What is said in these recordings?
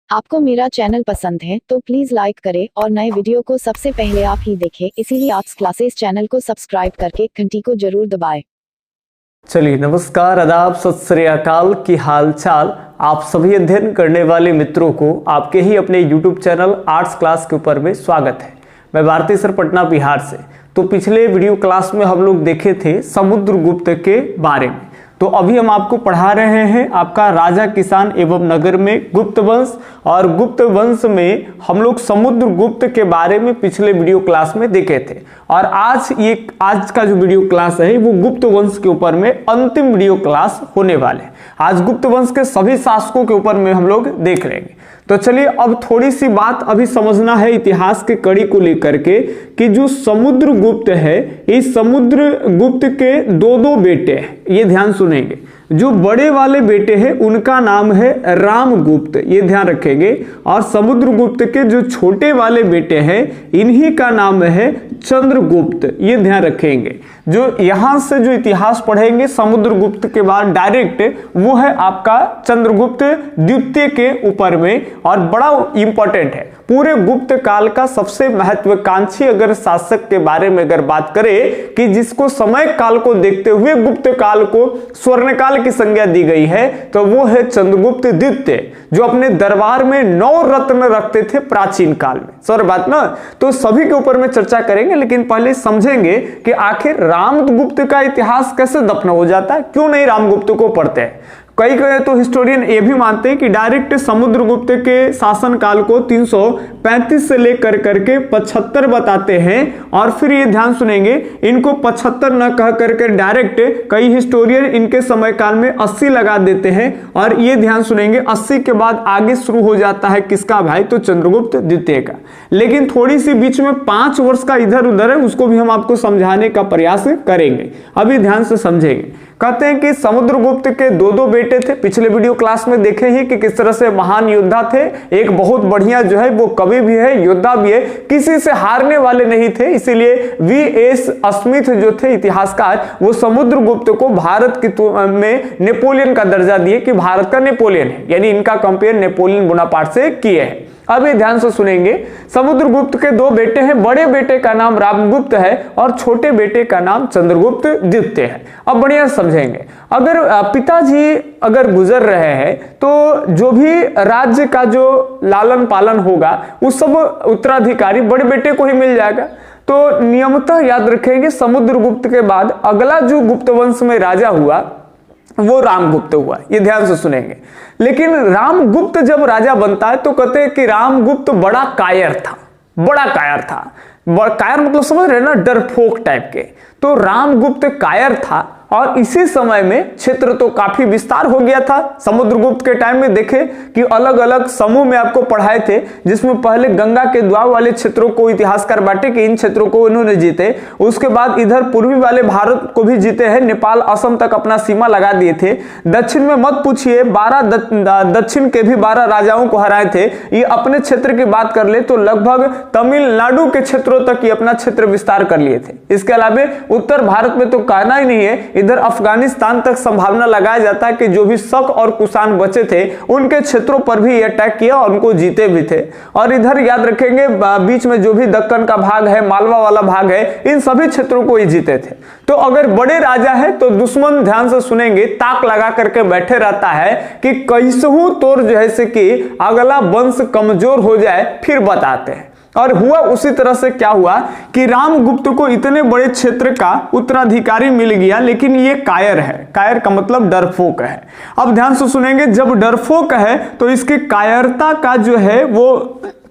आपको मेरा चैनल पसंद है तो प्लीज लाइक करें और नए वीडियो को सबसे पहले आप ही देखें, इसीलिए आर्ट्स क्लासेस चैनल को सब्सक्राइब करके घंटी को जरूर दबाएं। चलिए नमस्कार, आदाब, सत श्री अकाल की हाल चाल। आप सभी अध्ययन करने वाले मित्रों को आपके ही अपने YouTube चैनल आर्ट्स क्लास के ऊपर में स्वागत है। मैं भारती सर पटना बिहार से। तो पिछले वीडियो क्लास में हम लोग देखे थे समुद्रगुप्त के बारे में। तो अभी हम आपको पढ़ा रहे हैं आपका राजा किसान एवं नगर में गुप्त वंश, और गुप्त वंश में हम लोग समुद्रगुप्त के बारे में पिछले वीडियो क्लास में देखे थे। और आज का जो वीडियो क्लास है वो गुप्त वंश के ऊपर में अंतिम वीडियो क्लास होने वाले हैं। आज गुप्त वंश के सभी शासकों के ऊपर में हम लोग देख लेंगे। तो चलिए अब थोड़ी सी बात अभी समझना है इतिहास के कड़ी को लेकर के कि जो समुद्रगुप्त है, इस समुद्रगुप्त के दो बेटे हैं। ये ध्यान सुनेंगे। जो बड़े वाले बेटे हैं उनका नाम है रामगुप्त, ये ध्यान रखेंगे। और समुद्रगुप्त के जो छोटे वाले बेटे हैं इन्हीं का नाम है चंद्रगुप्त, ये ध्यान रखेंगे। जो यहां से जो इतिहास पढ़ेंगे समुद्रगुप्त के बाद डायरेक्ट, वो है आपका चंद्रगुप्त द्वितीय के ऊपर में, और बड़ा इंपॉर्टेंट है। पूरे गुप्त काल का सबसे महत्वाकांक्षी अगर शासक के बारे में अगर बात करें कि जिसको समय काल को देखते हुए गुप्त काल को स्वर्ण काल की संज्ञा दी गई है, तो वो है चंद्रगुप्त द्वितीय, जो अपने दरबार में 9 रत्न रखते थे प्राचीन काल में। सर बात ना, तो सभी के ऊपर में चर्चा करेंगे, लेकिन पहले समझेंगे कि आखिर रामगुप्त का इतिहास कैसे दफन हो जाता है, क्यों नहीं रामगुप्त को पढ़ते हैं। कई तो हिस्टोरियन ये भी मानते हैं कि डायरेक्ट समुद्रगुप्त के शासन काल को 335 से लेकर करके 75 बताते हैं, और फिर ये ध्यान सुनेंगे इनको 75 न कह करके डायरेक्ट कई हिस्टोरियन इनके समय काल में 80 लगा देते हैं। और ये ध्यान सुनेंगे 80 के बाद आगे शुरू हो जाता है किसका भाई, तो चंद्रगुप्त द्वितीय का। लेकिन थोड़ी सी बीच में 5 वर्ष का इधर उधर है, उसको भी हम आपको समझाने का प्रयास करेंगे। अभी ध्यान से समझेंगे। कहते हैं कि समुद्रगुप्त के दो बेटे थे। पिछले वीडियो क्लास में देखे ही कि किस तरह से महान योद्धा थे। एक बहुत बढ़िया जो है वो कवि भी है, योद्धा भी है, किसी से हारने वाले नहीं थे। इसीलिए V.S. स्मिथ जो थे इतिहासकार, वो समुद्रगुप्त को भारत में नेपोलियन का दर्जा दिए कि भारत का नेपोलियन है, यानी इनका कंपेयर नेपोलियन बोनापार्ट से किए हैं। अब ये ध्यान से सुनेंगे। समुद्रगुप्त के 2 बेटे हैं, बड़े बेटे का नाम रामगुप्त है और छोटे बेटे का नाम चंद्रगुप्त द्वितीय है। अब बढ़िया समझेंगे। अगर पिताजी अगर गुजर रहे हैं तो जो भी राज्य का जो लालन पालन होगा उस सब उत्तराधिकारी बड़े बेटे को ही मिल जाएगा। तो नियमतः याद रखेंगे समुद्रगुप्त के बाद अगला जो गुप्त वंश में राजा हुआ वो रामगुप्त हुआ, ये ध्यान से सुनेंगे। लेकिन रामगुप्त जब राजा बनता है तो कहते हैं कि रामगुप्त बड़ा कायर था, बड़ा कायर था। कायर मतलब समझ रहे ना, डरपोक टाइप के। तो रामगुप्त कायर था, और इसी समय में क्षेत्र तो काफी विस्तार हो गया था। समुद्रगुप्त के टाइम में देखे कि अलग अलग समूह में आपको पढ़ाए थे, जिसमें पहले गंगा के द्वार वाले क्षेत्रों को इतिहासकार बांटे कि इन क्षेत्रों को इन्होंने जीते। उसके बाद इधर पूर्वी वाले भारत को भी जीते हैं, नेपाल असम तक अपना सीमा लगा दिए थे। दक्षिण में मत पूछिए, 12 दक्षिण के भी 12 राजाओं को हराए थे। ये अपने क्षेत्र की बात कर ले तो लगभग तमिलनाडु के क्षेत्रों तक ये अपना क्षेत्र विस्तार कर लिए थे। इसके अलावा उत्तर भारत में तो कहना ही नहीं है, इधर अफगानिस्तान तक संभावना लगाया जाता है कि जो भी शक और कुषाण बचे थे उनके क्षेत्रों पर भी अटैक किया और उनको जीते भी थे। और इधर याद रखेंगे बीच में जो भी दक्कन का भाग है, मालवा वाला भाग है, इन सभी क्षेत्रों को ही जीते थे। तो अगर बड़े राजा है तो दुश्मन, ध्यान से सुनेंगे, ताक लगा करके बैठे रहता है कि कैसहू तोर जैसे कि अगला वंश कमजोर हो जाए फिर बताते हैं। और हुआ उसी तरह से क्या हुआ कि रामगुप्त को इतने बड़े क्षेत्र का उत्तराधिकारी मिल गया, लेकिन ये कायर है। कायर का मतलब डरपोक है। अब ध्यान से सुनेंगे, जब डरपोक है तो इसकी कायरता का जो है वो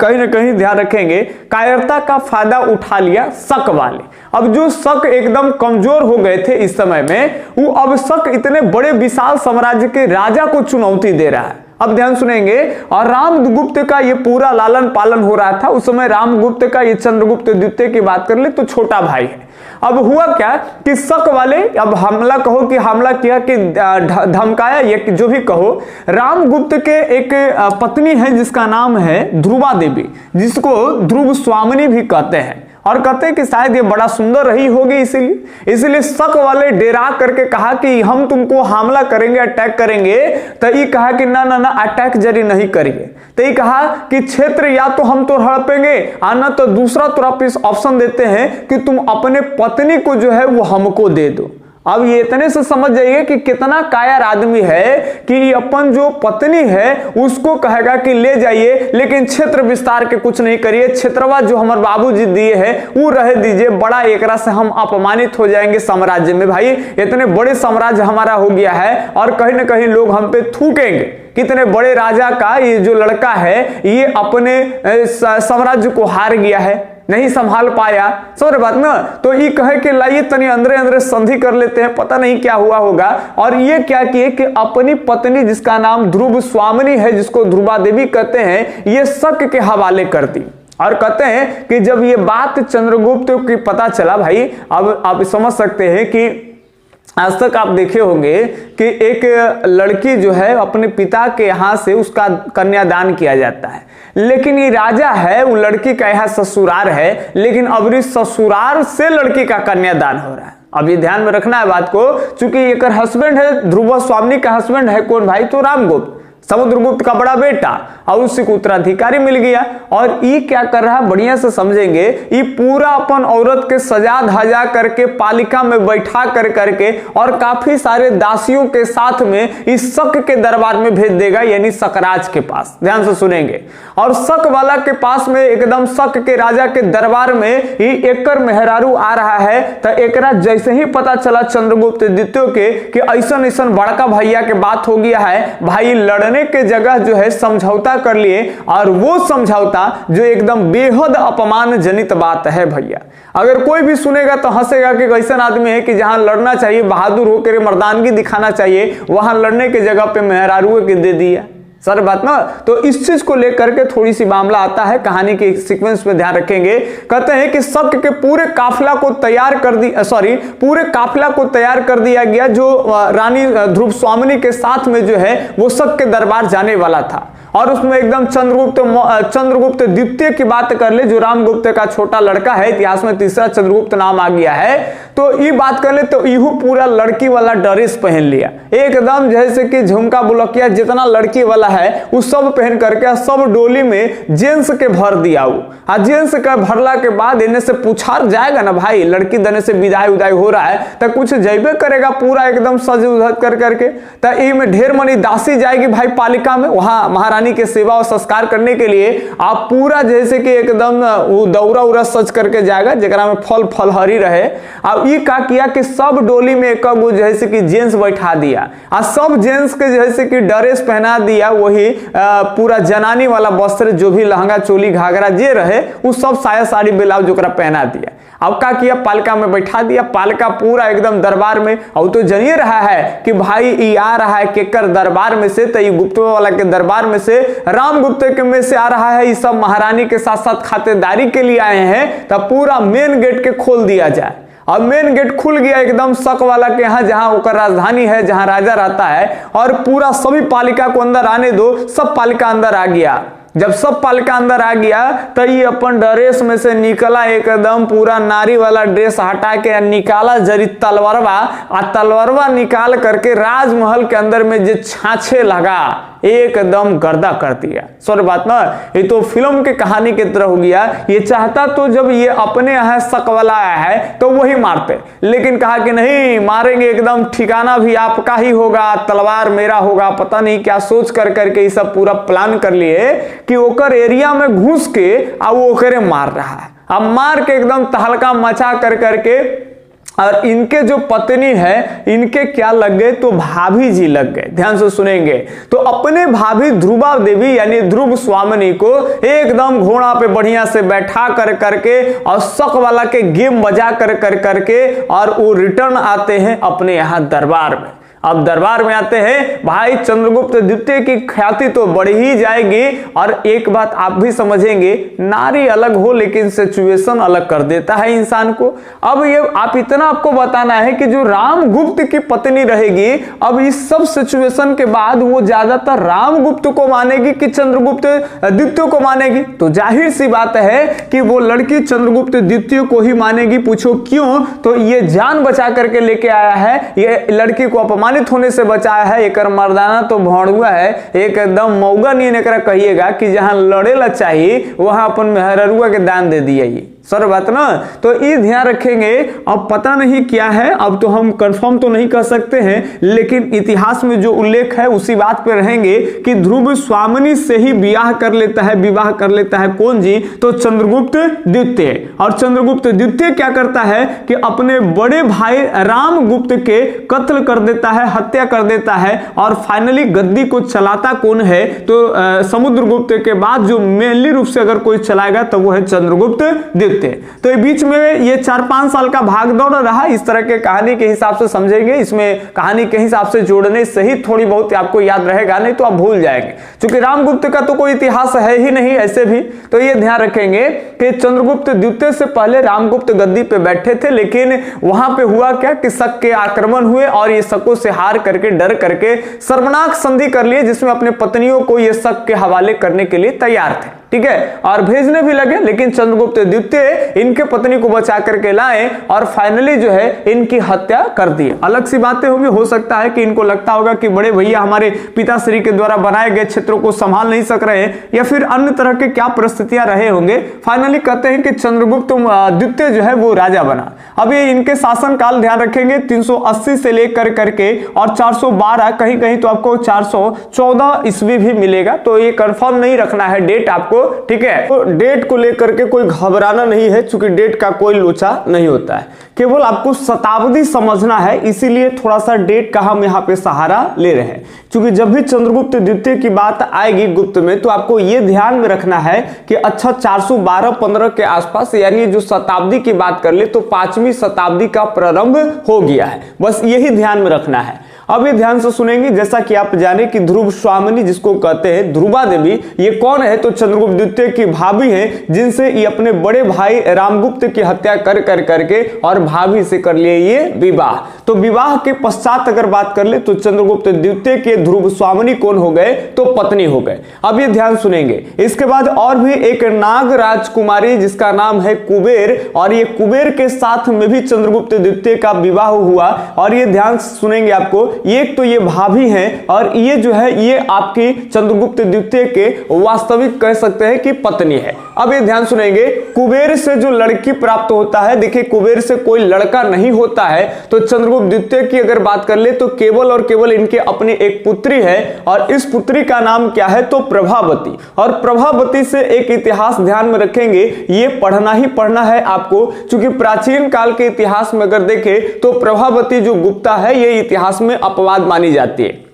कहीं ना कहीं ध्यान रखेंगे, कायरता का फायदा उठा लिया शक वाले। अब जो शक एकदम कमजोर हो गए थे इस समय में, वो अब शक इतने बड़े विशाल साम्राज्य के राजा को चुनौती दे रहा है। अब ध्यान सुनेंगे। और रामगुप्त का ये पूरा लालन पालन हो रहा था उस समय। रामगुप्त का ये चंद्रगुप्त द्वितीय की बात कर ले तो छोटा भाई है। अब हुआ क्या कि शक वाले अब हमला कहो कि हमला किया कि धमकाया, ये जो भी कहो, रामगुप्त के एक पत्नी है जिसका नाम है ध्रुवा देवी, जिसको ध्रुव स्वामिनी भी कहते हैं। और कहते हैं कि शायद ये बड़ा सुंदर रही होगी, इसीलिए शक वाले डेरा करके कहा कि हम तुमको हमला करेंगे, अटैक करेंगे। तो ये कहा कि ना ना ना, अटैक जरी नहीं करिए। तो ये कहा कि क्षेत्र या तो हम तो हड़पेंगे, आना तो दूसरा तरफ ऑप्शन देते हैं कि तुम अपने पत्नी को जो है वो हमको दे दो। अब ये इतने से समझ जाइए कि कितना कायर आदमी है कि अपन जो पत्नी है उसको कहेगा कि ले जाइए, लेकिन क्षेत्र विस्तार के कुछ नहीं करिए, क्षेत्रवा जो हमारे बाबूजी दिए हैं वो रह दीजिए, बड़ा एकरा से हम अपमानित हो जाएंगे साम्राज्य में। भाई इतने बड़े साम्राज्य हमारा हो गया है और कहीं ना कहीं लोग हम पे थूकेंगे। कितने बड़े राजा का ये जो लड़का है ये अपने साम्राज्य को हार गया है, नहीं संभाल पाया। समझ बात ना। तो ये कहे कि लाइए तनी अंदरे अंदरे संधि कर लेते हैं, पता नहीं क्या हुआ होगा। और ये क्या किए कि अपनी पत्नी जिसका नाम ध्रुव स्वामिनी है, जिसको ध्रुवा देवी कहते हैं, ये शक के हवाले कर दी। और कहते हैं कि जब ये बात चंद्रगुप्त को पता चला, भाई अब आप समझ सकते हैं कि आज तक आप देखे होंगे कि एक लड़की जो है अपने पिता के यहाँ से उसका कन्यादान किया जाता है, लेकिन ये राजा है, वो लड़की का यहाँ ससुराल है, लेकिन अब इस ससुराल से लड़की का कन्यादान हो रहा है। अब ये ध्यान में रखना है बात को, चूंकि एक हस्बैंड है, ध्रुव स्वामी का हस्बैंड है कौन भाई, तो रामगुप्त, समुद्रगुप्त का बड़ा बेटा, और उसी को उत्तराधिकारी मिल गया। और ये क्या कर रहा है बढ़िया से समझेंगे, ये पूरा अपन औरत के सजा धजा करके पालिका में बैठा कर करके और काफी सारे दासियों के साथ में इस शक के दरबार में भेज देगा, यानी शकराज के पास। ध्यान से सुनेंगे। और शक वाला के पास में एकदम शक के राजा के दरबार में ये एकर मेहरारू आ रहा है। तो एकरा जैसे ही पता चला चंद्रगुप्त द्वितीय के कि ऐसा ऐसा बड़का भैया के बात हो गया है, भाई लड़ने के जगह जो है समझौता कर लिए, और वो समझौता जो एकदम बेहद अपमान जनित बात है। भैया अगर कोई भी सुनेगा तो हंसेगा कि ऐसा आदमी है कि जहां लड़ना चाहिए, बहादुर होकर मर्दानगी दिखाना चाहिए, वहां लड़ने की जगह पे मेहरारू के दे दिया। सर बात ना। तो इस चीज को लेकर के थोड़ी सी मामला आता है, कहानी के सीक्वेंस पे ध्यान रखेंगे। कहते हैं कि शक के पूरे काफिला को तैयार कर दी, पूरे काफिला को तैयार कर दिया गया, जो रानी ध्रुव स्वामिनी के साथ में जो है वो शक के दरबार जाने वाला था। और उसमें एकदम चंद्रगुप्त द्वितीय की बात कर ले, जो रामगुप्त का छोटा लड़का है, इतिहास में तीसरा चंद्रगुप्त नाम आ गया है। तो ये बात कर ले तो यू पूरा लड़की वाला ड्रेस पहन लिया, एकदम जैसे कि झुमका बुलकिया जितना लड़की वाला है वो सब पहन करके सब डोली में जेंट्स के भर दिया। वो जेंट्स का भरला के बाद इन्हें से पूछा जाएगा ना भाई, लड़की दने से विदाई उदाई हो रहा है तो कुछ जैबे करेगा, पूरा एकदम सज उधज कर करके। तो में ढेर मनी दासी जाएगी भाई पालिका में, वहां महारानी के सेवा और संस्कार करने के लिए। आप पूरा जैसे कि एकदम वो दौरा उरा सज करके जाएगा, जरा में फल फलहरी रहे। अब ये क्या किया कि सब डोली में एक जैसे कि जेंट्स बैठा दिया, और सब जेंट्स के जैसे कि ड्रेस पहना दिया, वही पूरा जनानी वाला वस्त्र, जो भी लहंगा चोली घाघरा जे रहे वो सब साया साड़ी ब्लाउज ओकरा पहना दिया। अब क्या किया, पालिका में बैठा दिया, पालिका पूरा एकदम दरबार में। और तो जानिए रहा है कि भाई ये आ रहा है केकर दरबार में से, तो ये गुप्त वाला के दरबार में से, रामगुप्त के में से आ रहा है। ये सब महारानी के साथ साथ खातिरदारी के लिए आए हैं। तब पूरा मेन गेट के खोल दिया जाए। अब मेन गेट खुल गया एकदम शक वाला के यहाँ, जहां ओकर राजधानी है, जहां राजा रहता है। और पूरा सभी पालिका को अंदर आने दो, सब पालिका अंदर आ गया। जब सब पालिका अंदर आ गया तो ये अपन ड्रेस में से निकला, एकदम पूरा नारी वाला ड्रेस हटा के निकाला जरी तलवारवा, और तलवारवा निकाल करके राजमहल के अंदर में जो छाछे लगा एकदम गर्दा कर दिया। सॉरी बात ना, ये तो फिल्म के कहानी की तरह हो गया। ये चाहता तो जब ये अपने यहाँ शक वाला आया है तो वही मारते, लेकिन कहा कि नहीं मारेंगे, एकदम ठिकाना भी आपका ही होगा, तलवार मेरा होगा, पता नहीं क्या सोच कर करके ये सब पूरा प्लान कर लिए कि ओकर एरिया में घुस के आ वो ओकरे मार रहा है। अब मार के एकदम तहलका मचा कर करके, और इनके जो पत्नी है इनके क्या लग गए, तो भाभी जी लग गए। ध्यान से सुनेंगे। तो अपने भाभी ध्रुवा देवी यानी ध्रुव स्वामिनी को एकदम घोड़ा पे बढ़िया से बैठा कर करके और शक वाला के गेम बजा कर करके और वो रिटर्न आते हैं अपने यहाँ दरबार में। अब दरबार में आते हैं भाई चंद्रगुप्त द्वितीय की ख्याति तो बढ़ ही जाएगी। और एक बात आप भी समझेंगे, नारी अलग हो लेकिन सिचुएशन अलग कर देता है इंसान को। अब ये आप इतना आपको बताना है कि जो रामगुप्त की पत्नी रहेगी, अब इस सब सिचुएशन के बाद वो ज्यादातर रामगुप्त को मानेगी कि चंद्रगुप्त द्वितीय को मानेगी। तो जाहिर सी बात है कि वो लड़की चंद्रगुप्त द्वितीय को ही मानेगी। पूछो क्यों? तो ये जान बचा करके लेके आया है, ये लड़की को अपमानित होने से बचाया है। एक मर्दाना तो भौड़ुआ है, एकदम मौगा नहीं एकरा कहिएगा कि जहां लड़ेला चाहिए वहां अपन मेहरुआ के दान दे दिया। ये सर बात ना, तो ये ध्यान रखेंगे। अब पता नहीं क्या है, अब तो हम कंफर्म तो नहीं कर सकते हैं, लेकिन इतिहास में जो उल्लेख है उसी बात पे रहेंगे कि ध्रुव स्वामिनी से ही विवाह कर लेता है कौन जी? तो चंद्रगुप्त द्वितीय। और चंद्रगुप्त द्वितीय क्या करता है कि अपने बड़े भाई रामगुप्त के कत्ल कर देता है, हत्या कर देता है। और फाइनली गद्दी को चलाता कौन है? तो समुद्रगुप्त के बाद जो मेनली रूप से अगर कोई चलाएगा तो वो है चंद्रगुप्त द्वितीय। तो ये बीच में ये 4-5 साल का भागदौड़ रहा। इस तरह के कहानी के हिसाब से समझेंगे, इसमें कहानी के हिसाब से जोड़ने से ही थोड़ी बहुत आपको याद रहेगा, नहीं तो आप भूल जाएंगे। क्योंकि रामगुप्त का तो कोई इतिहास है ही नहीं ऐसे भी। तो ये ध्यान रखेंगे कि चंद्रगुप्त द्वितीय से पहले रामगुप्त गद्दी पे बैठे थे, लेकिन वहां पे हुआ क्या कि शक के आक्रमण हुए और ये शकों से हार करके, डर करके सर्वनाक संधि कर लिए, जिसमें अपने पत्नियों को ये शक के हवाले करने के लिए तैयार थे। ठीक है, और भेजने भी लगे, लेकिन चंद्रगुप्त द्वितीय इनके पत्नी को बचा करके लाए और फाइनली जो है इनकी हत्या कर दी। अलग सी बातें होंगी, हो सकता है कि इनको लगता होगा कि बड़े भैया हमारे पिताश्री के द्वारा बनाए गए क्षेत्रों को संभाल नहीं सक रहे, या फिर अन्य तरह के क्या परिस्थितियां रहे होंगे। फाइनली कहते हैं कि चंद्रगुप्त द्वितीय जो है वो राजा बना। अब ये इनके शासन काल ध्यान रखेंगे 380 से लेकर करके और 412, कहीं कहीं तो आपको 414 ईस्वी भी मिलेगा। तो ये कंफर्म नहीं रखना है डेट आपको, ठीक है। तो डेट को लेकर के कोई घबराना नहीं है, क्योंकि डेट का कोई लोचा नहीं होता है, केवल आपको शताब्दी समझना है। इसीलिए थोड़ा सा डेट का हम यहाँ पे सहारा ले रहे हैं, क्योंकि जब भी चंद्रगुप्त द्वितीय की बात आएगी गुप्त में, तो आपको ये ध्यान में रखना है कि अच्छा 412-15 के आसपास, यानी जो शताब्दी की बात कर ले तो 5वीं शताब्दी का प्रारंभ हो गया है। बस यही ध्यान में रखना है। अब ये ध्यान से सुनेंगे, जैसा कि आप जाने कि ध्रुव स्वामिनी जिसको कहते हैं ध्रुवा देवी, ये कौन है? तो चंद्रगुप्त द्वितीय की भाभी है, जिनसे ये अपने बड़े भाई रामगुप्त की हत्या कर करके और भाभी से कर लिए ये विवाह। तो विवाह के पश्चात अगर बात कर ले तो चंद्रगुप्त द्वितीय के ध्रुव स्वामिनी कौन हो गए? तो पत्नी हो गए। अब ये ध्यान सुनेंगे। इसके बाद और भी एक नाग राजकुमारी जिसका नाम है कुबेर, और ये कुबेर के साथ में भी चंद्रगुप्त द्वितीय का विवाह हुआ। और ये ध्यान सुनेंगे आपको, एक तो ये भाभी हैं और ये जो है ये आपकी चंद्रगुप्त द्वितीय के वास्तविक कह सकते हैं कि पत्नी है। अब ये ध्यान सुनेंगे, कुबेर से जो लड़की प्राप्त होता है, देखिए कुबेर से कोई लड़का नहीं होता है। तो चंद्रगुप्त द्वितीय की अगर बात कर ले तो केवल और केवल इनके अपनी एक पुत्री है, और इस पुत्री का नाम क्या है? तो प्रभावती। और प्रभावती से एक इतिहास ध्यान में रखेंगे, ये पढ़ना ही पढ़ना है आपको, क्योंकि प्राचीन काल के इतिहास में अगर देखें तो प्रभावती जो गुप्ता है ये इतिहास में अपवाद मानी जाती है।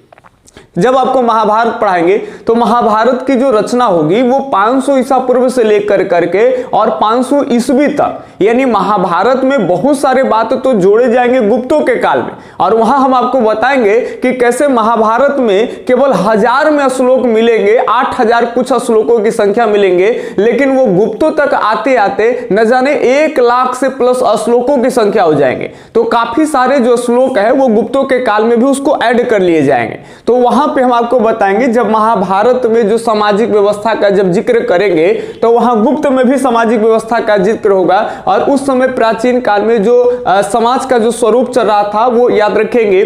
जब आपको महाभारत पढ़ाएंगे तो महाभारत की जो रचना होगी वो 500 ईसा पूर्व से लेकर करके और 500 ईस्वी तक, यानी महाभारत में बहुत सारे बातें तो जोड़े जाएंगे गुप्तों के काल में। और वहां हम आपको बताएंगे कि कैसे महाभारत में केवल 1000 में श्लोक मिलेंगे, 8000 कुछ श्लोकों की संख्या मिलेंगे, लेकिन वो गुप्तों तक आते आते न जाने 1 लाख से प्लस श्लोकों की संख्या हो जाएंगे। तो काफी सारे जो श्लोक है वो गुप्तों के काल में भी उसको ऐड कर लिए जाएंगे। तो वहां पे हम आपको बताएंगे जब महाभारत में जो सामाजिक व्यवस्था का जब जिक्र करेंगे तो वहां गुप्त में भी सामाजिक व्यवस्था का जिक्र होगा। और उस समय प्राचीन काल में जो समाज का जो स्वरूप चल रहा था वो याद रखेंगे,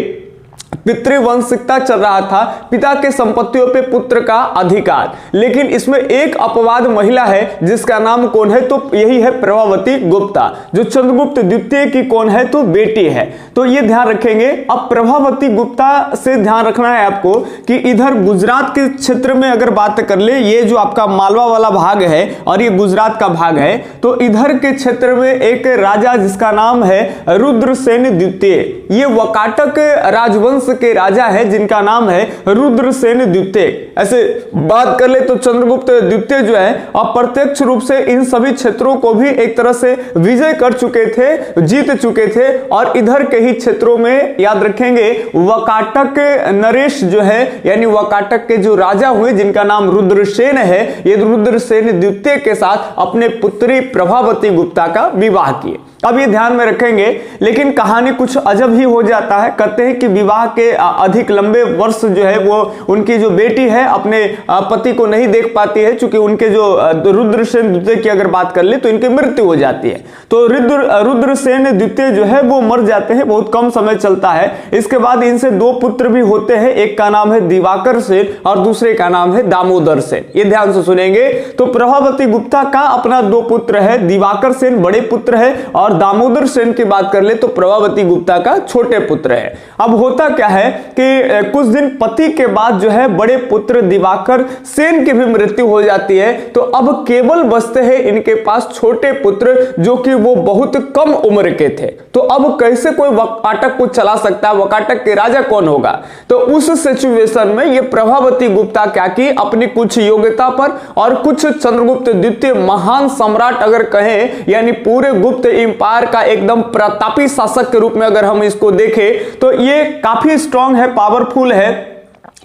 पितृवंशिकता चल रहा था, पिता के संपत्तियों पे पुत्र का अधिकार। लेकिन इसमें एक अपवाद महिला है जिसका नाम कौन है? तो यही है प्रभावती गुप्ता, जो चंद्रगुप्त द्वितीय की कौन है? तो बेटी है। तो ये ध्यान रखेंगे। अब प्रभावती गुप्ता से ध्यान रखना है आपको कि इधर गुजरात के क्षेत्र में अगर बात कर ले, ये जो आपका मालवा वाला भाग है और ये गुजरात का भाग है, तो इधर के क्षेत्र में एक राजा जिसका नाम है रुद्रसेन द्वितीय, ये वकाटक राजवंश के राजा है जिनका नाम है रुद्रसेन द्वितीय। ऐसे बात कर ले तो चंद्रगुप्त द्वितीय जो है अप्रत्यक्ष रूप से इन सभी क्षेत्रों को भी एक तरह से विजय कर चुके थे, जीत चुके थे। और इधर के ही क्षेत्रों में याद रखेंगे वकाटक नरेश जो है, यानी वकाटक के जो राजा हुए जिनका नाम रुद्रसेन है, ये रुद्रसेन द्वितीय के साथ अपने पुत्री प्रभावती गुप्ता का विवाह किए। अब ये ध्यान में रखेंगे, लेकिन कहानी कुछ अजब ही हो जाता है। कहते हैं कि विवाह के अधिक लंबे वर्ष जो है वो उनकी जो बेटी है अपने पति को नहीं देख पाती है, क्योंकि उनके जो रुद्रसेन द्वितीय की अगर बात कर ले तो इनकी मृत्यु हो जाती है। तो रुद्रसेन द्वितीय जो है वो मर जाते हैं, बहुत कम समय चलता है। इसके बाद इनसे दो पुत्र भी होते हैं, एक का नाम है दिवाकर सेन और दूसरे का नाम है दामोदर सेन। ये ध्यान से सुनेंगे। तो प्रभावती गुप्ता का अपना दो पुत्र है, दिवाकर सेन बड़े पुत्र है और दामोदर सेन की बात कर ले तो प्रभावती गुप्ता का छोटे पुत्र है। अब होता क्या है कि कुछ दिन पति के बाद जो है बड़े पुत्र दिवाकर सेन की भी मृत्यु हो जाती है। तो अब केवल बचते हैं इनके पास छोटे पुत्र, जो कि वो बहुत कम उम्र के थे। तो अब कैसे कोई वकाटक को चला सकता है, वकाटक के राजा कौन होगा? तो उस सिचुएशन में ये प्रभावती गुप्ता क्या की, अपनी कुछ योग्यता पर और कुछ चंद्रगुप्त द्वितीय महान सम्राट अगर कहें, यानी पूरे गुप्त एम्पायर का एकदम प्रतापी शासक के रूप में अगर हम इसको देखें तो ये काफी स्ट्रांग है, पावरफुल है।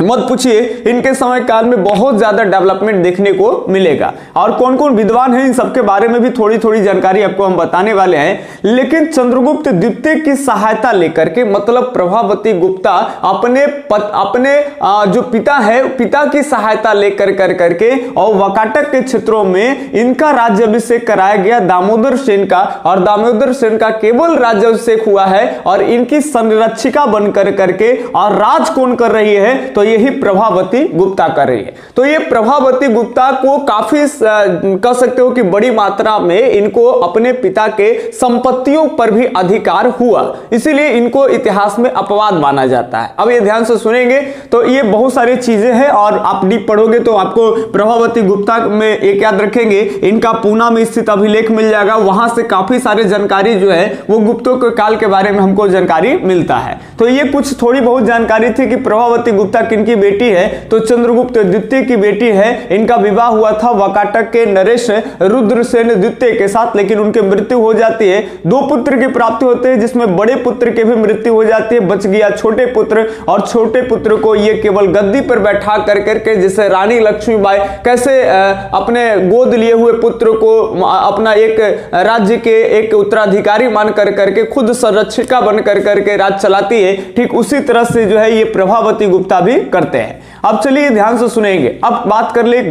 मत पूछिए, इनके समय काल में बहुत ज्यादा डेवलपमेंट देखने को मिलेगा। और कौन कौन विद्वान हैं इन सबके बारे में भी थोड़ी थोड़ी जानकारी आपको हम बताने वाले हैं। लेकिन चंद्रगुप्त द्वितीय की सहायता लेकर के, मतलब प्रभावती गुप्ता अपने जो पिता है, पिता की सहायता लेकर करके और वकाटक के क्षेत्रों में इनका राज्याभिषेक कराया गया दामोदर सेन का। और दामोदर सेन का केवल राज्याभिषेक हुआ है और इनकी संरक्षिका बनकर करके और राज कौन कर रही है, तो यही प्रभावती गुप्ता कर रही है। तो ये प्रभावती गुप्ता को काफी कह सकते हो कि बड़ी मात्रा में इनको अपने पिता के संपत्तियों पर भी अधिकार हुआ, इसीलिए इनको इतिहास में अपवाद माना जाता है। अब ये ध्यान से सुनेंगे तो ये बहुत सारी चीजें हैं और आप डीप पढ़ोगे तो आपको प्रभावती गुप्ता में एक याद रखेंगे, इनका पूना में स्थित अभिलेख मिल जाएगा, वहां से काफी सारी जानकारी जो है वो गुप्तों के काल के बारे में हमको जानकारी मिलता है। तो ये कुछ थोड़ी बहुत जानकारी थी कि प्रभावती गुप्ता किनकी बेटी है, तो चंद्रगुप्त द्वितीय की बेटी है। इनका विवाह हुआ था वकाटक के नरेश रुद्रसेन द्वितीय के साथ, लेकिन उनकी मृत्यु हो जाती है। दो पुत्र की प्राप्ति होते हैं, जिसमें बड़े पुत्र की भी मृत्यु हो जाती है, बच गया छोटे पुत्र। और छोटे पुत्र को ये केवल गद्दी पर बैठा कर करके, जैसे रानी लक्ष्मीबाई कैसे अपने गोद लिए हुए पुत्र को अपना एक राज्य के एक उत्तराधिकारी मान कर करके खुद संरक्षिका बन कर करके राज चलाती है, ठीक उसी तरह से जो है ये प्रभावती गुप्ता भी करते हैं। अब चलिए ध्यान से सुनेंगे। अब बात कर ले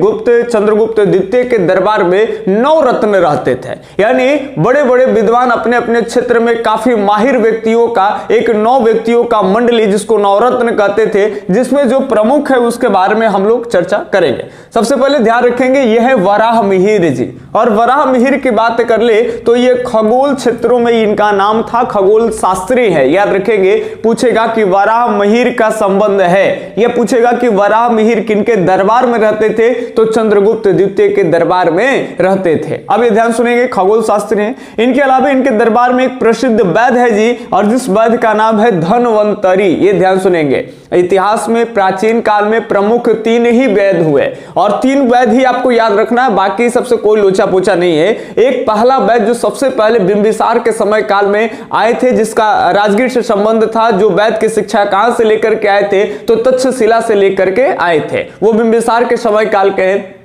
चंद्रगुप्त द्वितीय के दरबार में 9 रत्न रहते थे, यानी बड़े बड़े विद्वान अपने अपने क्षेत्र में काफी माहिर व्यक्तियों का एक 9 व्यक्तियों का मंडली, जिसको नवरत्न कहते थे, जिसमें जो प्रमुख है उसके बारे में हम लोग चर्चा करेंगे। सबसे पहले ध्यान रखेंगे यह है वराह मिहिर जी। और वराह मिहिर की बात कर ले तो ये खगोल क्षेत्रों में इनका नाम था, खगोल शास्त्री है। याद रखेंगे, पूछेगा कि वराह मिहिर का संबंध है, यह पूछेगा कि वराह मिहिर किनके दरबार में रहते थे, तो चंद्रगुप्त द्वितीय के दरबार में रहते थे। अब ये ध्यान सुनेंगे, खगोल शास्त्री हैं। इनके अलावा इनके दरबार में एक प्रसिद्ध वैद्य है जी, और जिस वैद्य का नाम है धनवंतरी। ये ध्यान सुनेंगे, इतिहास में प्राचीन काल में प्रमुख 3 ही वैद्य हुए और 3 वैद्य ही आपको याद रखना है, बाकी सबसे कोई लोचा पोचा नहीं है। एक पहला वैद्य जो सबसे पहले बिंबिसार के समय काल में आए थे, जिसका राजगीर से संबंध था, जो वैद्य की शिक्षा कहां से लेकर के आए थे, तो तक्षशिला से लेकर के आए थे, वो बिंबिसार के समय काल के हैं।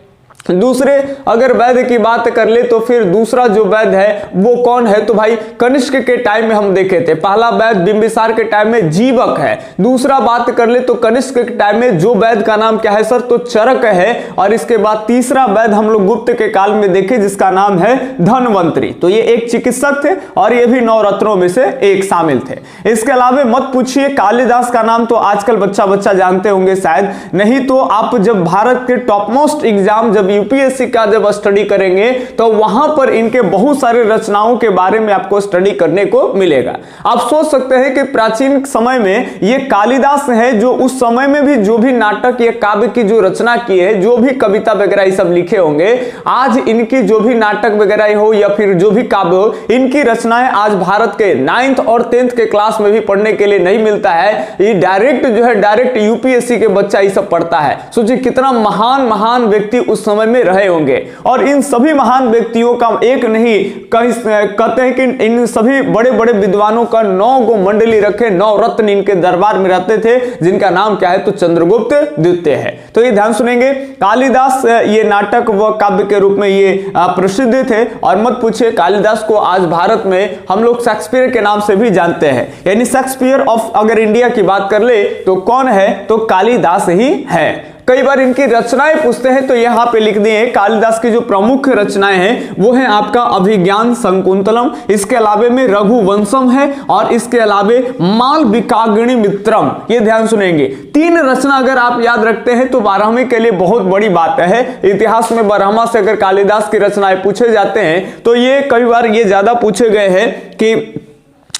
दूसरे अगर वैद्य की बात कर ले तो फिर दूसरा जो वैद्य है वो कौन है, तो भाई कनिष्क के टाइम में हम देखे थे। पहला वैद्य बिंबिसार के टाइम में जीवक है। दूसरा बात कर ले तो कनिष्क के टाइम में जो वैद्य का नाम क्या है सर, तो चरक है। और इसके बाद तीसरा वैद्य हम लोग गुप्त के काल में देखे, जिसका नाम है धनवंतरी। तो ये एक चिकित्सक थे और ये भी 9 रत्नों में से एक शामिल थे। इसके अलावा मत पूछिए, कालिदास का नाम तो आजकल बच्चा जानते होंगे शायद, नहीं तो आप जब भारत के टॉप मोस्ट एग्जाम जब यूपीएससी का जब स्टडी करेंगे तो वहां पर इनके बहुत सारे रचनाओं के बारे में आपको स्टडी करने को मिलेगा। आप सोच सकते हैं कि प्राचीन समय में ये कालिदास है जो उस समय में भी जो भी नाटक या काव्य की जो रचना की है, जो भी कविता वगैरह ये सब लिखे होंगे, आज इनकी जो भी नाटक वगैरह हो या फिर जो भी काव्य हो, इनकी रचनाएं आज भारत के 9th और 10th के क्लास में भी पढ़ने के लिए नहीं मिलता है। ये डायरेक्ट जो है डायरेक्ट यूपीएससी के बच्चा ये सब पढ़ता है। सोचिए कितना महान महान व्यक्ति उस समय में रहे होंगे। और इन सभी महान व्यक्तियों का एक नहीं कहीं कहते हैं कि इन सभी बड़े बड़े विद्वानों का 9 गो मंडली रखे, 9 रत्न इनके दरबार में रहते थे, जिनका नाम क्या है तो चंद्रगुप्त द्वितीय है। तो ये ध्यान सुनेंगे, कालिदास ये नाटक व काव्य के रूप में ये प्रसिद्ध थे। और मत पूछिए, कालिदास को आज भारत में हम लोग शेक्सपियर के नाम से भी जानते हैं। यानी शेक्सपियर ऑफ अगर इंडिया की बात कर ले तो कौन है तो कालिदास ही है। कई बार इनकी रचनाएं पूछते हैं तो यहाँ पे लिख दिए कालिदास की जो प्रमुख रचनाएं हैं वो है आपका अभिज्ञान शकुंतलम, इसके अलावे में रघुवंशम है, और इसके अलावे मालविकाग्नि मित्रम। ये ध्यान सुनेंगे, 3 रचना अगर आप याद रखते हैं तो 12वीं के लिए बहुत बड़ी बात है। इतिहास में 12वां से अगर कालिदास की रचनाएं पूछे जाते हैं तो ये कई बार ये ज्यादा पूछे गए हैं कि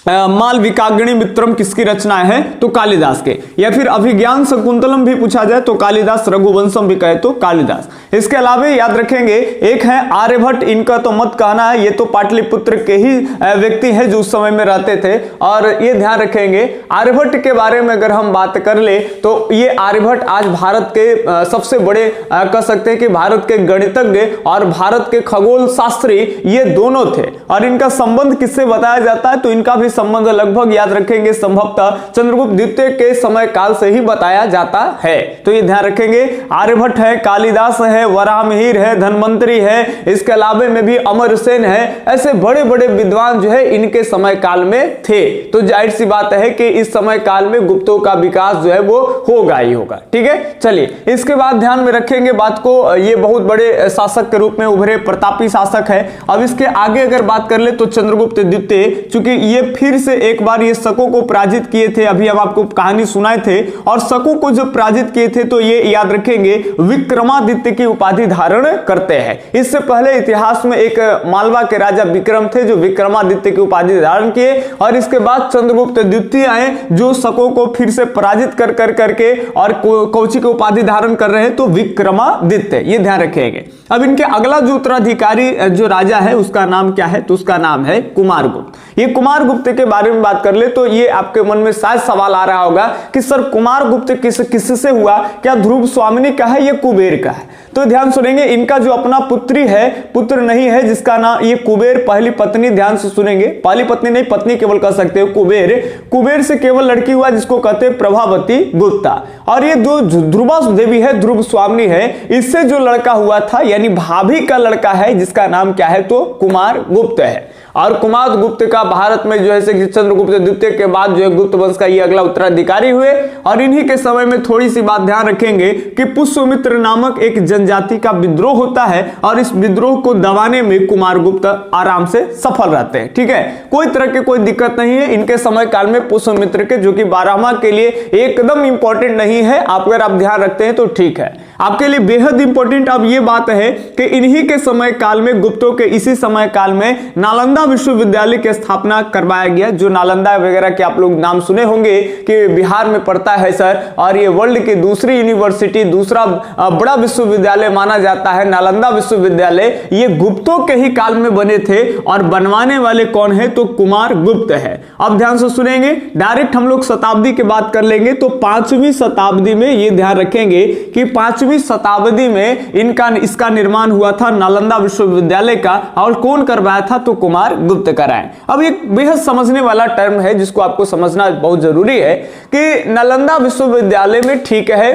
मालविकाग्नि मित्रम किसकी रचना है तो कालिदास के, या फिर अभिज्ञान शकुंतलम भी पूछा जाए तो कालिदास, रघुवंशम भी कहे तो कालिदास। इसके अलावा याद रखेंगे एक है आर्यभट्ट, इनका तो मत कहना है, ये तो पाटलिपुत्र के ही व्यक्ति है जो उस समय में रहते थे। और ये ध्यान रखेंगे आर्यभट्ट के बारे में अगर हम बात कर ले तो ये आर्यभट्ट आज भारत के सबसे बड़े कह सकते हैं कि भारत के गणितज्ञ और भारत के खगोल शास्त्री ये दोनों थे। और इनका संबंध किससे बताया जाता है तो इनका भी संबंध लगभग याद रखेंगे संभवतः चंद्रगुप्त द्वितीय के समय काल से ही बताया जाता है। तो ये ध्यान रखेंगे, आर्यभट्ट है, कालिदास है, वराहमिहिर है, धन्वंतरी है, इसके अलावे में भी अमरसेन है। ऐसे बड़े बड़े विद्वान जो है इनके समय काल में थे। तो जाहिर सी बात है कि इस समय काल में गुप्तों का विकास जो है वो होगा ही होगा। ठीक है, चलिए इसके बाद ध्यान में रखेंगे बात को, ये बहुत बड़े शासक के रूप में उभरे, प्रतापी शासक है। अब इसके आगे अगर बात कर ले तो चंद्रगुप्त द्वितीय, चूंकि ये फिर से एक बार ये शकों को पराजित किए थे, अभी हम आपको कहानी सुनाए थे, और शकों को जब पराजित किए थे तो ये याद रखेंगे विक्रमादित्य की उपाधि धारण करते हैं। इससे पहले इतिहास में एक मालवा के राजा विक्रम थे जो विक्रमादित्य की उपाधि धारण किए, और इसके बाद चंद्रगुप्त द्वितीय आए जो शकों को फिर से पराजित कर करके और कौची की उपाधि धारण कर रहे हैं तो विक्रमादित्य। ये ध्यान रखेंगे। अब इनके अगला जो उत्तराधिकारी जो राजा है उसका नाम क्या है तो उसका नाम है कुमारगुप्त। ये कुमारगुप्त के बारे में बात कर ले तो ये आपके मन में शायद सवाल आ रहा होगा कि सर कुमारगुप्त किससे हुआ, क्या ध्रुव स्वामिनी का है या कुबेर का है। तो ध्यान सुनेंगे, इनका जो अपना पुत्री है, पुत्र नहीं है, जिसका नाम ये कुबेर, पहली पत्नी, ध्यान से सुनेंगे, पहली पत्नी नहीं पत्नी केवल कह सकते हो, कुबेर, कुबेर से केवल लड़की हुआ जिसको कहते हैं प्रभावती गुप्ता। और ये जो ध्रुवा देवी है, ध्रुव स्वामिनी है, इससे जो लड़का हुआ था यानी भाभी का लड़का है जिसका नाम क्या है तो कुमारगुप्त है। और कुमारगुप्त का भारत में जो है चंद्रगुप्त द्वितीय के बाद जो है गुप्त वंश का ये अगला उत्तराधिकारी हुए। और इन्हीं के समय में थोड़ी सी बात ध्यान रखेंगे कि पुष्यमित्र नामक एक जनजाति का विद्रोह होता है, और इस विद्रोह को दबाने में कुमारगुप्त आराम से सफल रहते हैं। ठीक है, कोई तरह की कोई दिक्कत नहीं है इनके समय काल में पुष्यमित्र के, जो कि 12वां के लिए एकदम इंपॉर्टेंट नहीं है, अगर आप ध्यान रखते हैं तो ठीक है। आपके लिए बेहद इंपॉर्टेंट अब ये बात है कि इन्हीं के समय काल में, गुप्तों के इसी समय काल में नालंदा विश्वविद्यालय की स्थापना करवाया गया। जो नालंदा वगैरह के आप लोग नाम सुने होंगे कि बिहार में पड़ता है सर, और ये वर्ल्ड की दूसरी यूनिवर्सिटी, दूसरा बड़ा विश्वविद्यालय माना जाता है नालंदा विश्वविद्यालय। ये गुप्तों के ही काल में बने थे, और बनवाने वाले कौन है तो कुमारगुप्त है। अब ध्यान से सुनेंगे, डायरेक्ट हम लोग शताब्दी की बात कर लेंगे तो 5वीं शताब्दी में, ये ध्यान रखेंगे कि 5वीं शताब्दी में इसका निर्माण हुआ था नालंदा विश्वविद्यालय का, और कौन करवाया था तो कुमारगुप्त कराए। अब एक बेहद समझने वाला टर्म है जिसको आपको समझना बहुत जरूरी है कि नालंदा विश्वविद्यालय में, ठीक है,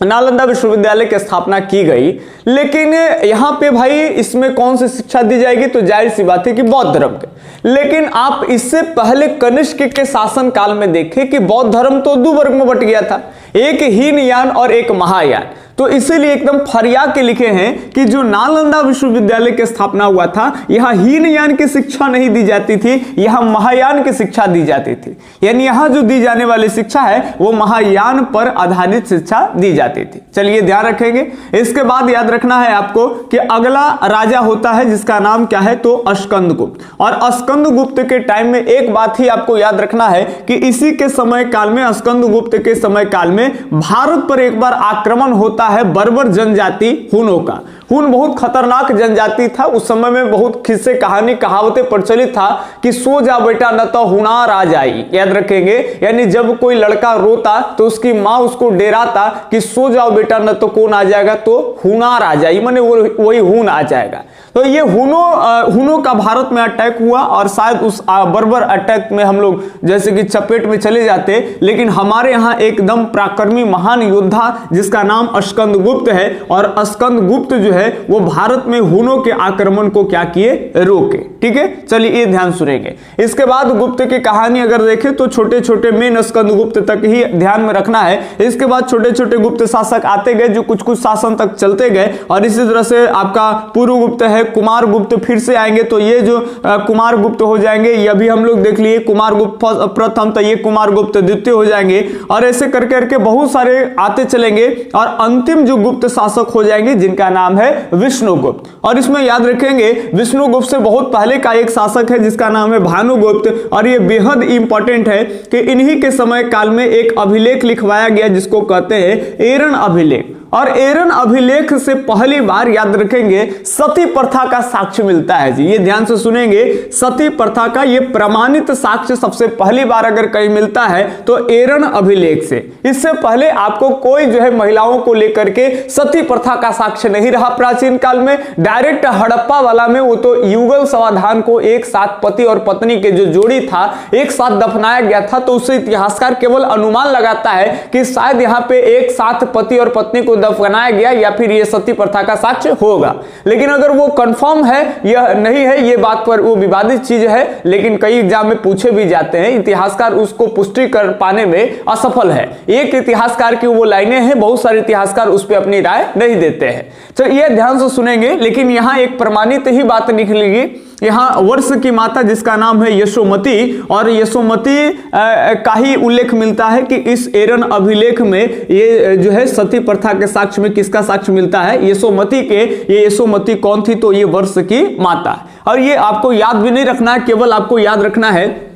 नालंदा विश्वविद्यालय की स्थापना की गई, लेकिन यहां पे भाई इसमें कौन सी शिक्षा दी जाएगी तो जाहिर सी बात है कि बौद्ध धर्म के। लेकिन आप इससे पहले कनिष्क के शासन काल में देखें कि बौद्ध धर्म तो 2 वर्ग में बट गया था, एक हीनयान और एक महायान। तो इसीलिए एकदम फरिया के लिखे हैं कि जो नालंदा विश्वविद्यालय की स्थापना हुआ था, यहां हीनयान की शिक्षा नहीं दी जाती थी, यहां महायान की शिक्षा दी जाती थी। यानी यहां जो दी जाने वाली शिक्षा है वो महायान पर आधारित शिक्षा दी जाती थी। चलिए ध्यान रखेंगे। इसके बाद याद रखना है आपको कि अगला राजा होता है जिसका नाम क्या है, तो अस्कंदगुप्त। और अस्कंदगुप्त के टाइम में एक बात ही आपको याद रखना है कि इसी के समय काल में, अस्कंदगुप्त के समय काल में भारत पर एक बार आक्रमण होता है बर्बर जनजाति हुनों का। हुन बहुत खतरनाक जनजाति था। उस समय में बहुत किस्से कहानी कहावतें प्रचलित था कि सो जा बेटा न तो हुनार आ जाई। याद रखेंगे, यानी जब कोई लड़का रोता तो उसकी माँ उसको डेराता कि सो जाओ बेटा न तो कौन आ जाएगा, तो हुनार आ जाए, माने वही हुन आ जाएगा। तो ये हुनों का भारत में अटैक हुआ और शायद उस बर्बर अटैक में हम लोग जैसे कि चपेट में चले जाते, लेकिन हमारे यहाँ एकदम पराक्रमी महान योद्धा जिसका नाम अस्कंदगुप्त है, और अस्कंदगुप्त जो है वो भारत में हुनों के आक्रमण को क्या किए, रोके। ठीक है, चलिए ये ध्यान सुनेंगे। इसके बाद गुप्त की कहानी अगर देखें तो छोटे छोटे मेन स्कंदगुप्त तक ही ध्यान में रखना है। इसके बाद छोटे छोटे गुप्त शासक आते गए जो कुछ कुछ शासन तक चलते गए, और इसी तरह से आपका पूर्व गुप्त है, कुमार गुप्त फिर से आएंगे, तो ये जो कुमार गुप्त हो जाएंगे, ये भी हम लोग देख लिए कुमार गुप्त प्रथम, तो ये कुमार गुप्त द्वितीय हो जाएंगे, और ऐसे करके करके बहुत सारे आते चलेंगे, और अंतिम जो गुप्त शासक हो जाएंगे जिनका नाम है विष्णुगुप्त। और इसमें याद रखेंगे विष्णुगुप्त से बहुत पहले का एक शासक है जिसका नाम है भानुगुप्त, और ये बेहद इंपॉर्टेंट है कि इन्हीं के समय काल में एक अभिलेख लिखवाया गया जिसको कहते हैं एरन अभिलेख। और एरन अभिलेख से पहली बार याद रखेंगे सती प्रथा का साक्ष्य मिलता है जी, ये ध्यान से सुनेंगे। सती प्रथा का ये प्रमाणित साक्ष्य सबसे पहली बार अगर कहीं मिलता है तो एरन अभिलेख से। इससे पहले आपको कोई जो है महिलाओं को लेकर के सती प्रथा का साक्ष्य नहीं रहा प्राचीन काल में। डायरेक्ट हड़प्पा वाला में वो तो युगल समाधान को एक साथ पति और पत्नी के जो जोड़ी था एक साथ दफनाया गया था, तो उससे इतिहासकार केवल अनुमान लगाता है कि शायद यहाँ पे एक साथ पति और पत्नी को दफनाया गया या फिर ये सती प्रथा का साक्ष्य होगा। लेकिन अगर वो कंफर्म है या नहीं है, ये बात पर वो विवादित चीज है, लेकिन कई एग्जाम में पूछे भी जाते हैं। इतिहासकार उसको पुष्टि कर पाने में असफल है। एक इतिहासकार की वो लाइनें हैं, बहुत सारे इतिहासकार उस पर अपनी राय नहीं देते हैं। तो ये ध्यान से सुनेंगे। लेकिन यहां एक प्रमाणित ही बात निकलेगी। यहाँ वर्ष की माता जिसका नाम है यशोमती, और यशोमती का ही उल्लेख मिलता है कि इस एरन अभिलेख में ये जो है सती प्रथा के साक्ष्य में किसका साक्ष्य मिलता है, यशोमती के। ये यशोमती कौन थी, तो ये वर्ष की माता। और ये आपको याद भी नहीं रखना है, केवल आपको याद रखना है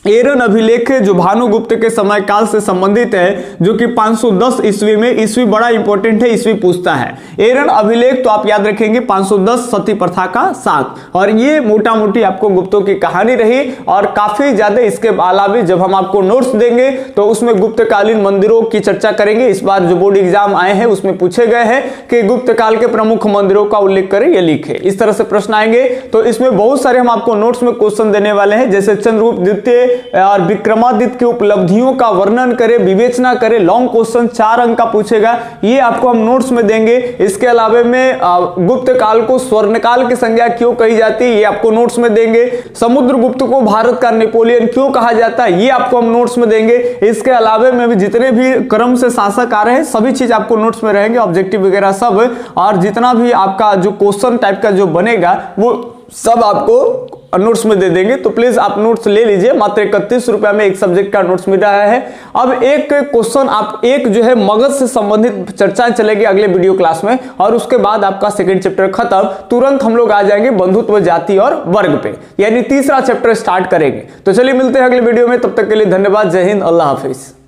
एरन अभिलेख जो भानुगुप्त के समय काल से संबंधित है, जो कि 510 ईस्वी में, ईस्वी बड़ा इंपॉर्टेंट है, ईस्वी पूछता है। एरन अभिलेख तो आप याद रखेंगे 510 सती प्रथा का साक्ष्य। और ये मोटा मोटी आपको गुप्तों की कहानी रही। और काफी ज्यादा इसके अलावा जब हम आपको नोट्स देंगे तो उसमें गुप्तकालीन मंदिरों की चर्चा करेंगे। इस बार जो बोर्ड एग्जाम आए हैं उसमें पूछे गए हैं कि गुप्त काल के प्रमुख मंदिरों का उल्लेख करें या लिखे, इस तरह से प्रश्न आएंगे। तो इसमें बहुत सारे हम आपको नोट्स में क्वेश्चन देने वाले हैं, जैसे चंद्रगुप्त द्वितीय और विक्रमादित्य की उपलब्धियों का वर्णन करें, विवेचना करें। लॉन्ग क्वेश्चन 4 अंक का पूछेगा, ये आपको हम नोट्स में देंगे। इसके अलावा में गुप्त काल को स्वर्ण काल की संज्ञा क्यों कही जाती है, ये आपको नोट्स में देंगे। समुद्रगुप्त को भारत का नेपोलियन क्यों कहा जाता है, ये आपको हम नोट्स में देंगे। इसके अलावा में भी जितने भी क्रम से शासक आ रहे हैं सभी चीज आपको नोट्स में रहेंगे, ऑब्जेक्टिव वगैरह सब। और जितना भी आपका जो क्वेश्चन टाइप का जो बनेगा वो सब आपको नोट्स में दे देंगे। तो प्लीज आप नोट्स ले लीजिए। मात्र 31 रुपया में एक सब्जेक्ट का नोट्स मिल रहा है। अब एक क्वेश्चन आप एक जो है मगध से संबंधित चर्चाएं चलेगी अगले वीडियो क्लास में, और उसके बाद आपका सेकंड चैप्टर खत्म। तुरंत हम लोग आ जाएंगे बंधुत्व, जाति और वर्ग पे, यानी तीसरा चैप्टर स्टार्ट करेंगे। तो चलिए मिलते हैं अगले वीडियो में, तब तक के लिए धन्यवाद। जय हिंद, अल्लाह हाफिज।